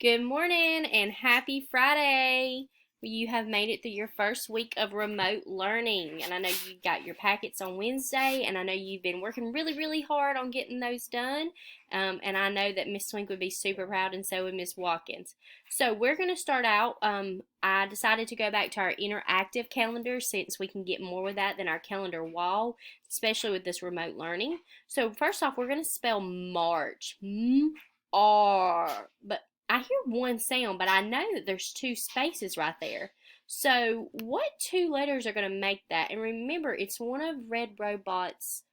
Good morning and happy Friday. You have made it through your first week of remote learning. And I know you got your packets on Wednesday, and I know you've been working really hard on getting those done. And I know that Miss Swink would be super proud, and so would Miss Watkins. So we're going to start out. I decided to go back to our interactive calendar since we can get more with that than our calendar wall, especially with this remote learning. So first off, we're going to spell March. M-R. But I hear one sound, but I know that there's two spaces right there. So what two letters are going to make that? And remember, it's one of Red Robot's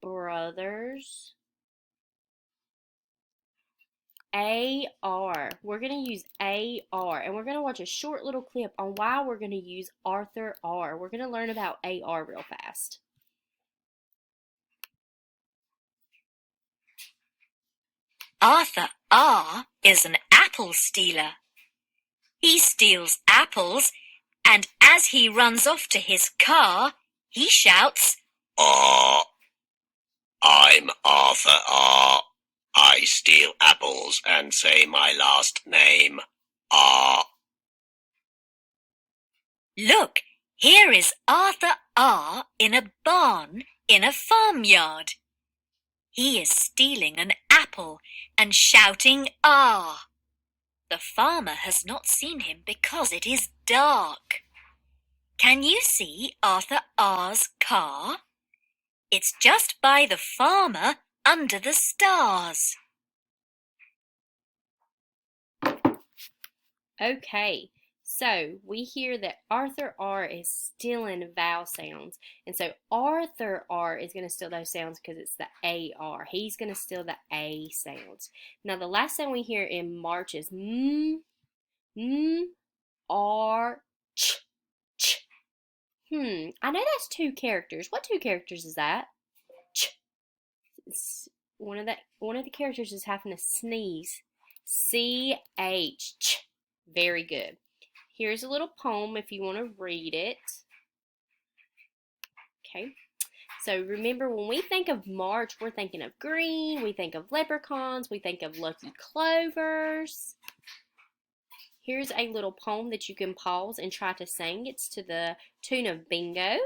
brothers. A-R. We're going to use A-R. And we're going to watch a short little clip on why we're going to use Arthur R. We're going to learn about A-R real fast. Arthur R. is an apple stealer. He steals apples, and as he runs off to his car, he shouts, R. I'm Arthur R. I steal apples and say my last name, R. "Look, here is Arthur R. in a barn in a farmyard. He is stealing an apple and shouting R. The farmer has not seen him because it is dark. Can you see Arthur R.'s car? It's just by the farmer under the stars." Okay, so we hear that Arthur R is stealing vowel sounds. And so Arthur R is going to steal those sounds because it's the A-R. He's going to steal the A sounds. Now the last sound we hear in March is R, ch, ch. I know that's two characters. What two characters is that? Ch. One of the characters is having to sneeze. C-H, ch. Very good. Here's a little poem if you want to read it. Okay. So remember, when we think of March, we're thinking of green, we think of leprechauns, we think of lucky clovers. Here's a little poem that you can pause and try to sing. It's to the tune of Bingo.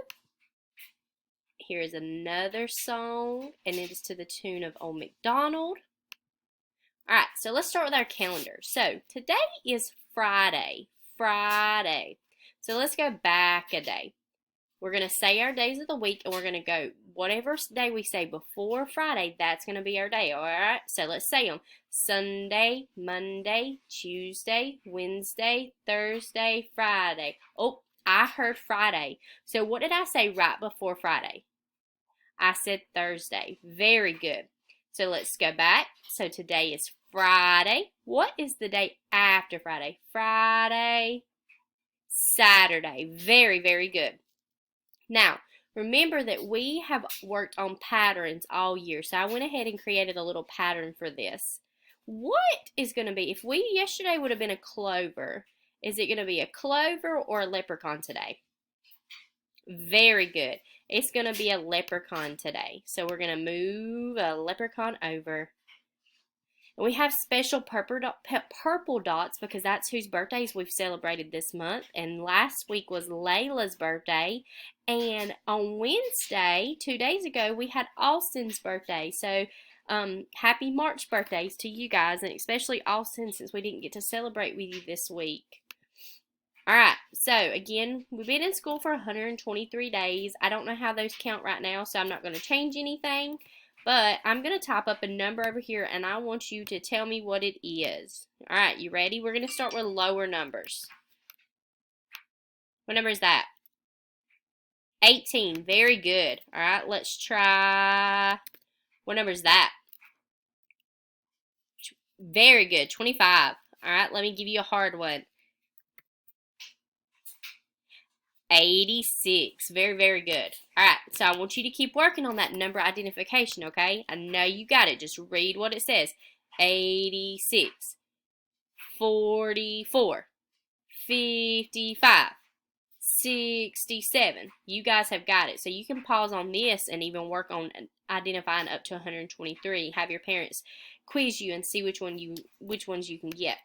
Here's another song, and it is to the tune of Old MacDonald. Alright, so let's start with our calendar. So today is Friday. So let's go back a day. We're going to say our days of the week, and we're going to go whatever day we say before Friday, that's going to be our day. Alright, so let's say them. Sunday, Monday, Tuesday, Wednesday, Thursday, Friday. Oh, I heard Friday. So what did I say right before Friday? I said Thursday. Very good. So let's go back. So today is Friday. What is the day after Friday? Friday, Saturday. Very good. Now, remember that we have worked on patterns all year. So I went ahead and created a little pattern for this. What is going to be, if yesterday would have been a clover, is it going to be a clover or a leprechaun today? Very good. It's going to be a leprechaun today. So we're going to move a leprechaun over. And we have special purple dots because that's whose birthdays we've celebrated this month. And last week was Layla's birthday. And on Wednesday, 2 days ago, we had Austin's birthday. So happy March birthdays to you guys, and especially Austin, since we didn't get to celebrate with you this week. Alright, so again, we've been in school for 123 days. I don't know how those count right now, so I'm not going to change anything. But I'm going to type up a number over here, and I want you to tell me what it is. Alright, you ready? We're going to start with lower numbers. What number is that? 18. Very good. Alright, let's try... What number is that? Very good. 25. Alright, let me give you a hard one. 86. Very good. Alright, so I want you to keep working on that number identification, okay? I know you got it. Just read what it says. 86, 44, 55, 67. You guys have got it. So you can pause on this and even work on identifying up to 123. Have your parents quiz you and see which ones you can get.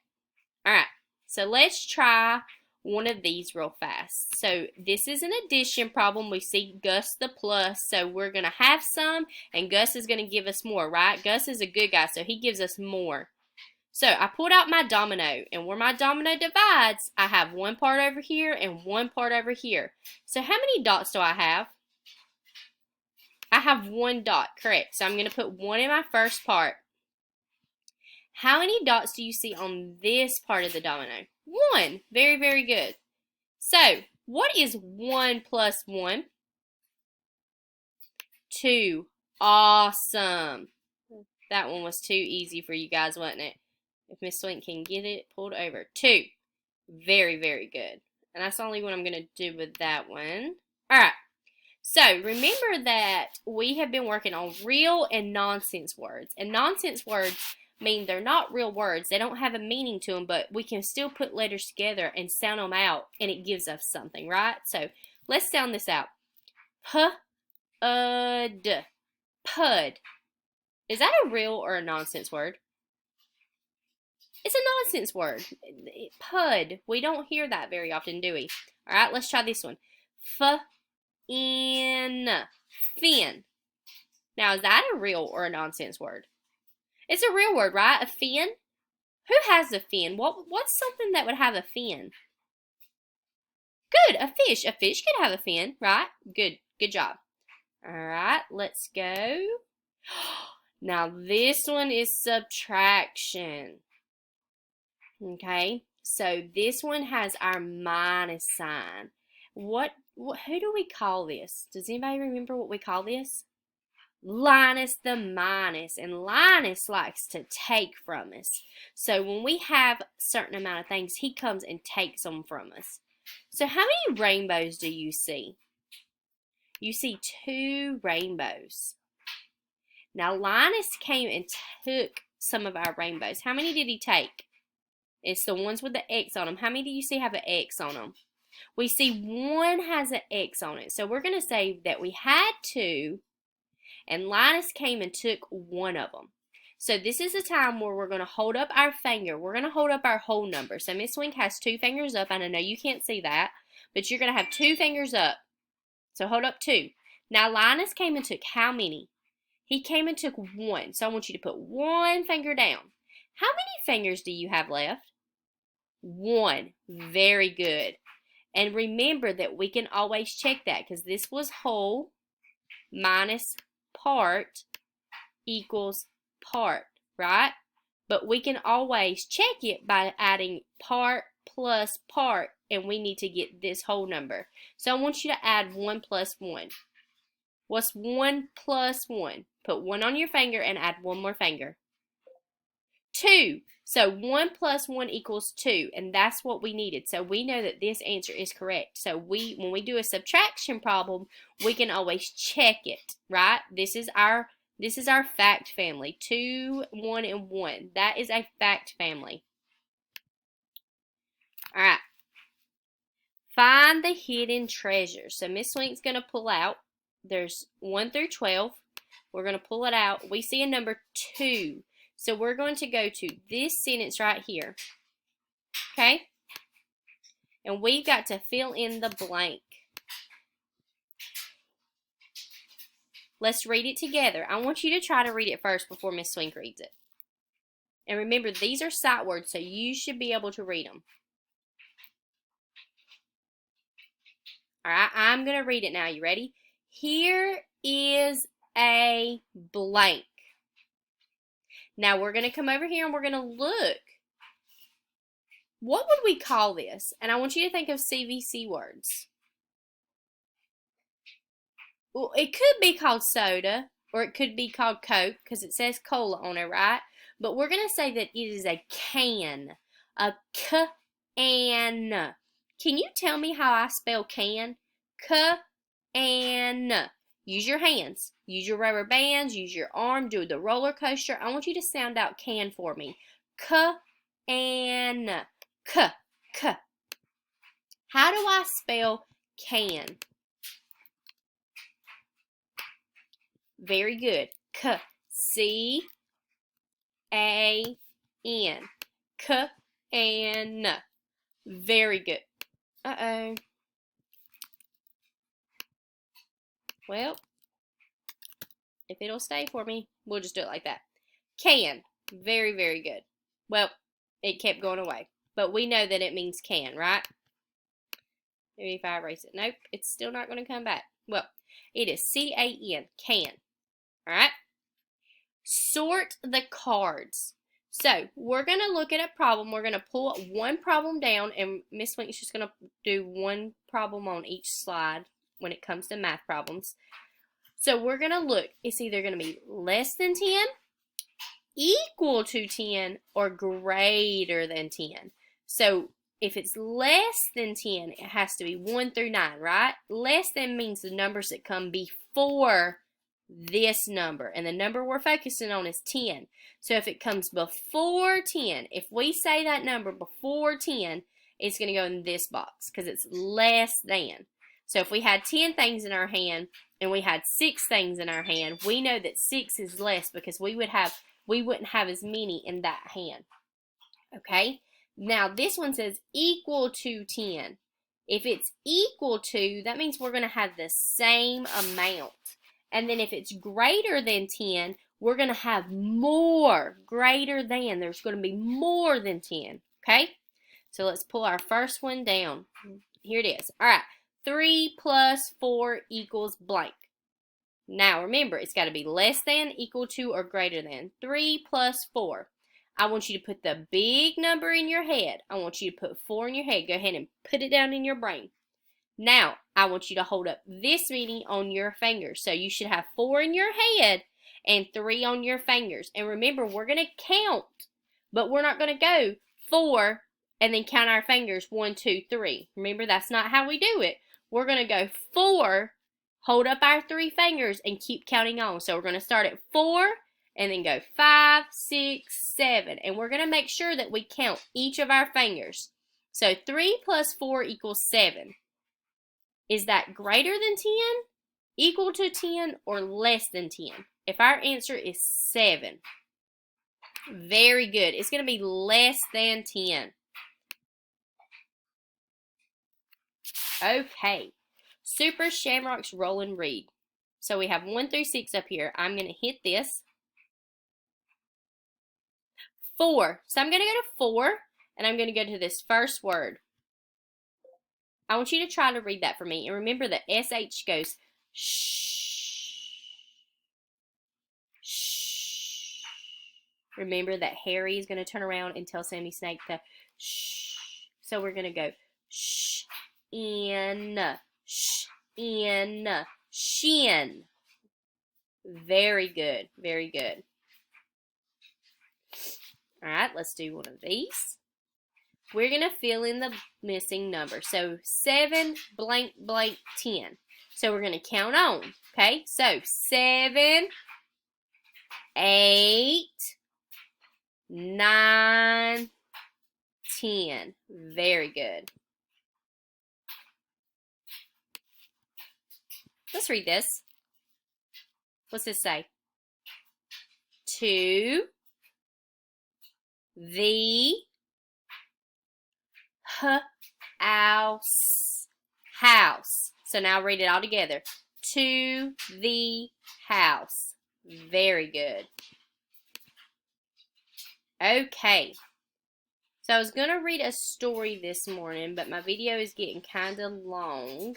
Alright, so let's try one of these real fast. So this is an addition problem. We see Gus the plus, so we're going to have some, and Gus is going to give us more, right? Gus is a good guy, so he gives us more. So I pulled out my domino, and where my domino divides, I have one part over here and one part over here. So how many dots do I have? I have one dot, correct. So I'm going to put one in my first part. How many dots do you see on this part of the domino? One. Very, very good. So, what is 1 plus 1? 2. Awesome. That one was too easy for you guys, wasn't it? If Miss Swink can get it pulled over. 2. Very, very good. And that's the only one I'm going to do with that one. Alright. So, remember that we have been working on real and nonsense words. And nonsense words mean they're not real words. They don't have a meaning to them, but we can still put letters together and sound them out, and it gives us something, right? So, let's sound this out. P-U-D. Pud. Is that a real or a nonsense word? It's a nonsense word. Pud. We don't hear that very often, do we? Alright, let's try this one. Fin. Fin. Now, is that a real or a nonsense word? It's a real word, right? A fin? Who has a fin? What's something that would have a fin? Good, a fish. A fish could have a fin, right? Good job. Alright, let's go. Now, this one is subtraction. Okay, so this one has our minus sign. Who do we call this? Does anybody remember what we call this? Linus the minus, and Linus likes to take from us. So when we have a certain amount of things, he comes and takes them from us. So how many rainbows do you see? You see 2 rainbows. Now Linus came and took some of our rainbows. How many did he take? It's the ones with the X on them. How many do you see have an X on them? We see one has an X on it. So we're going to say that we had 2, and Linus came and took one of them. So this is a time where we're going to hold up our finger. We're going to hold up our whole number. So Miss Swink has 2 fingers up, and I know you can't see that, but you're going to have 2 fingers up. So hold up 2. Now Linus came and took how many? He came and took 1. So I want you to put 1 finger down. How many fingers do you have left? 1. Very good. And remember that we can always check that, because this was whole minus part equals part, right? But we can always check it by adding part plus part, and we need to get this whole number. So I want you to add 1 plus 1. What's 1 plus 1? Put 1 on your finger and add 1 more finger. 2. So 1 plus 1 equals 2, and that's what we needed. So we know that this answer is correct. So when we do a subtraction problem, we can always check it, right? This is our fact family. 2, 1, and 1. That is a fact family. All right. Find the hidden treasure. So Miss Swink's going to pull out. There's 1 through 12. We're going to pull it out. We see a number 2. So we're going to go to this sentence right here. Okay? And we've got to fill in the blank. Let's read it together. I want you to try to read it first before Miss Swink reads it. And remember, these are sight words, so you should be able to read them. Alright, I'm going to read it now. You ready? Here is a blank. Now we're going to come over here and we're going to look. What would we call this? And I want you to think of CVC words. Well, it could be called soda, or it could be called Coke, because it says cola on it, right? But we're going to say that it is a can. A can. Can you tell me how I spell can? Can. Use your hands. Use your rubber bands. Use your arm. Do the roller coaster. I want you to sound out can for me. Can. K. How do I spell can? Very good. C-A-N. Can. Very good. Uh-oh. Well, if it'll stay for me, we'll just do it like that. Can. Very, very good. Well, it kept going away. But we know that it means can, right? Maybe if I erase it. Nope, it's still not going to come back. Well, it is C-A-N. Can. Alright? Sort the cards. So, we're going to look at a problem. We're going to pull one problem down, and Miss Swink is just going to do one problem on each slide when it comes to math problems. So, we're going to look. It's either going to be less than 10, equal to 10, or greater than 10. So, if it's less than 10, it has to be 1 through 9, right? Less than means the numbers that come before this number. And the number we're focusing on is 10. So if it comes before 10, if we say that number before 10, it's going to go in this box because it's less than. So if we had 10 things in our hand and we had 6 things in our hand, we know that 6 is less because we wouldn't have as many in that hand. Okay? Now this one says equal to 10. If it's equal to, that means we're going to have the same amount. And then if it's greater than 10, we're going to have more. Greater than. There's going to be more than 10. Okay? So let's pull our first one down. Here it is. All right. 3 plus 4 equals blank. Now remember, it's got to be less than, equal to, or greater than. 3 plus 4. I want you to put the big number in your head. I want you to put 4 in your head. Go ahead and put it down in your brain. Now, I want you to hold up this many on your fingers. So you should have 4 in your head and 3 on your fingers. And remember, we're going to count, but we're not going to go 4 and then count our fingers 1, 2, 3. Remember, that's not how we do it. We're going to go 4, hold up our 3 fingers, and keep counting on. So we're going to start at 4 and then go 5, 6, 7. And we're going to make sure that we count each of our fingers. So 3 plus 4 equals 7. Is that greater than 10, equal to 10, or less than 10? If our answer is 7, very good. It's going to be less than 10. Okay. Super Shamrocks Roll and Read. So we have 1 through 6 up here. I'm going to hit this. 4. So I'm going to go to 4, and I'm going to go to this first word. I want you to try to read that for me. And remember the SH goes shh. Shh. Remember that Harry is going to turn around and tell Sammy Snake to shh. So we're going to go shh, in, shin. Very good. Very good. All right, let's do one of these. We're going to fill in the missing number. So 7 blank blank 10. So we're going to count on. Okay, so 7, 8, 9, 10. Very good. Let's read this. What's this say? To the house. So now read it all together. To the house. Very good. Okay. So I was going to read a story this morning, but my video is getting kind of long.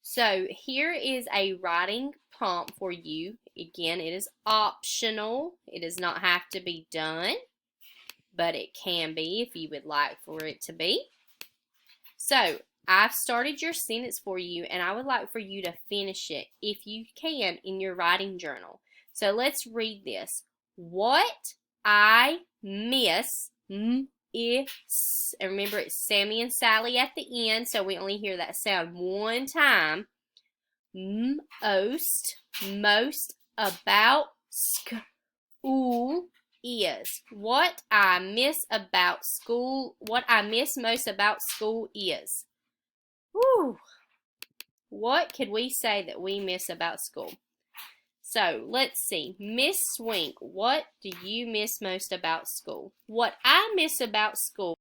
So here is a writing prompt for you. Again, it is optional. It does not have to be done, but it can be if you would like for it to be. So I've started your sentence for you, and I would like for you to finish it, if you can, in your writing journal. So let's read this. What I miss is, and remember it's Sammy and Sally at the end, so we only hear that sound one time. Most about school is. What I miss about school, what I miss most about school is. Whew. What could we say that we miss about school? So, let's see. Miss Swink, what do you miss most about school? What I miss about school